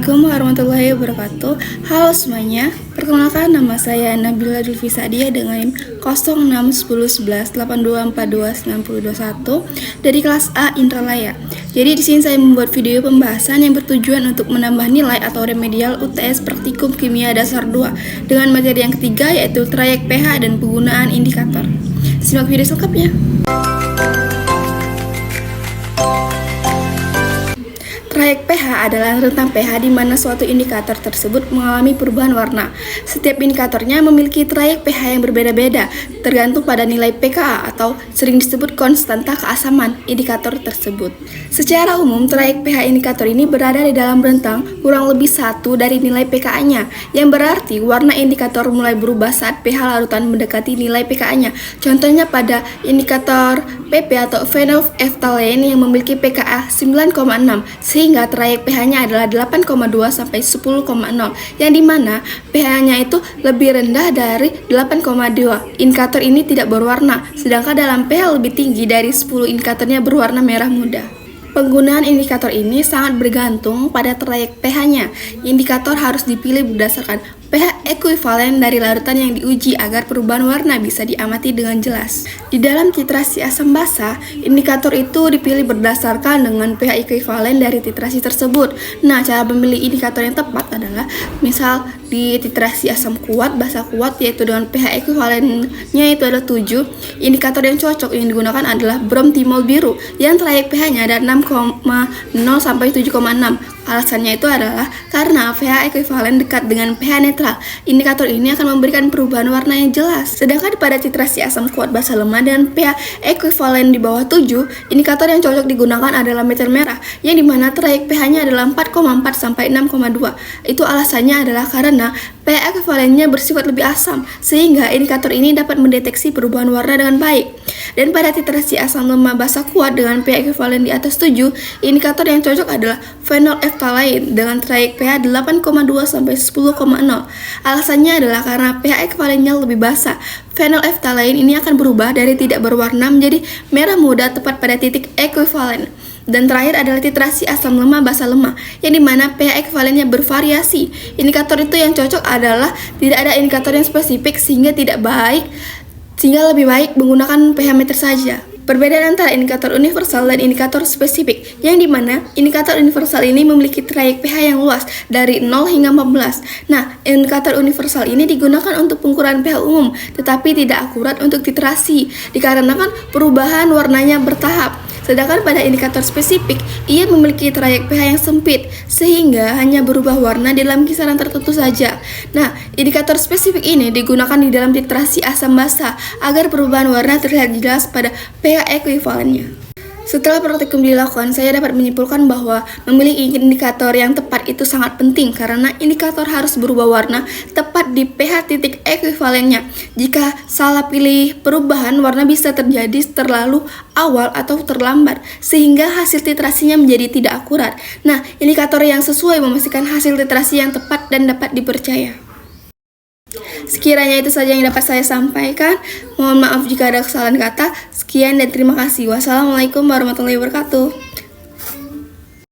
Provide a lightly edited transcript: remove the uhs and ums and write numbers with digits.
Assalamualaikum warahmatullahi wabarakatuh. Halo semuanya, perkenalkan nama saya Nabila Dulfi Sadiah dengan NIM 06101182429021 dari kelas A Indralaya. Jadi di sini saya membuat video pembahasan yang bertujuan untuk menambah nilai atau remedial UTS Praktikum Kimia Dasar 2 dengan materi yang ketiga yaitu trayek pH dan penggunaan indikator. Simak video selengkapnya. Trayek pH adalah rentang pH di mana suatu indikator tersebut mengalami perubahan warna. Setiap indikatornya memiliki trayek pH yang berbeda-beda, tergantung pada nilai pKa atau sering disebut konstanta keasaman indikator tersebut. Secara umum, trayek pH indikator ini berada di dalam rentang kurang lebih 1 dari nilai pKa-nya, yang berarti warna indikator mulai berubah saat pH larutan mendekati nilai pKa-nya. Contohnya pada indikator PP atau phenolphthalein yang memiliki pKa 9,6, sehingga trayek pH-nya adalah 8,2 sampai 10,0, yang dimana pH-nya itu lebih rendah dari 8,2. Indikator ini tidak berwarna, sedangkan dalam pH lebih tinggi dari 10 indikatornya berwarna merah muda. Penggunaan indikator ini sangat bergantung pada trayek pH-nya. Indikator harus dipilih berdasarkan pH ekuivalen dari larutan yang diuji agar perubahan warna bisa diamati dengan jelas. Di dalam titrasi asam basa, indikator itu dipilih berdasarkan dengan pH ekuivalen dari titrasi tersebut. Nah, cara memilih indikator yang tepat adalah misal di titrasi asam kuat, basa kuat yaitu dengan pH ekuivalennya itu ada 7. Indikator yang cocok yang digunakan adalah bromtimol biru yang trayek pH-nya ada 6,0 sampai 7,6. Alasannya itu adalah karena pH ekuivalen dekat dengan pH netral. Indikator ini akan memberikan perubahan warna yang jelas. Sedangkan pada titrasi asam kuat basa lemah dan pH ekuivalen di bawah 7, indikator yang cocok digunakan adalah metil merah, yang dimana trayek pH-nya adalah 4,4 sampai 6,2. Itu alasannya adalah karena pH ekuivalennya bersifat lebih asam, sehingga indikator ini dapat mendeteksi perubahan warna dengan baik. Dan pada titrasi asam lemah basa kuat dengan pH ekuivalen di atas 7, indikator yang cocok adalah phenolphthalein dengan trayek pH 8,2 sampai 10,0. Alasannya adalah karena pH ekuivalennya lebih basa. Phenolphthalein ini akan berubah dari tidak berwarna menjadi merah muda tepat pada titik ekuivalen. Dan terakhir adalah titrasi asam lemah basa lemah, yang dimana pH ekuivalennya bervariasi. Indikator itu yang cocok adalah tidak ada indikator yang spesifik sehingga lebih baik menggunakan pH meter saja. Perbedaan antara indikator universal dan indikator spesifik, yang dimana indikator universal ini memiliki trayek pH yang luas dari 0 hingga 14. Nah, indikator universal ini digunakan untuk pengukuran pH umum, tetapi tidak akurat untuk titrasi, dikarenakan perubahan warnanya bertahap. Sedangkan pada indikator spesifik, ia memiliki trayek pH yang sempit, sehingga hanya berubah warna dalam kisaran tertentu saja. Nah, indikator spesifik ini digunakan di dalam titrasi asam basa agar perubahan warna terlihat jelas pada pH ekuivalennya. Setelah praktikum dilakukan, saya dapat menyimpulkan bahwa memilih indikator yang tepat itu sangat penting karena indikator harus berubah warna tepat di pH titik ekuivalennya. Jika salah pilih perubahan, warna bisa terjadi terlalu awal atau terlambat, sehingga hasil titrasinya menjadi tidak akurat. Nah, indikator yang sesuai memastikan hasil titrasi yang tepat dan dapat dipercaya. Sekiranya itu saja yang dapat saya sampaikan. Mohon maaf jika ada kesalahan kata. Sekian dan terima kasih. Wassalamualaikum warahmatullahi wabarakatuh.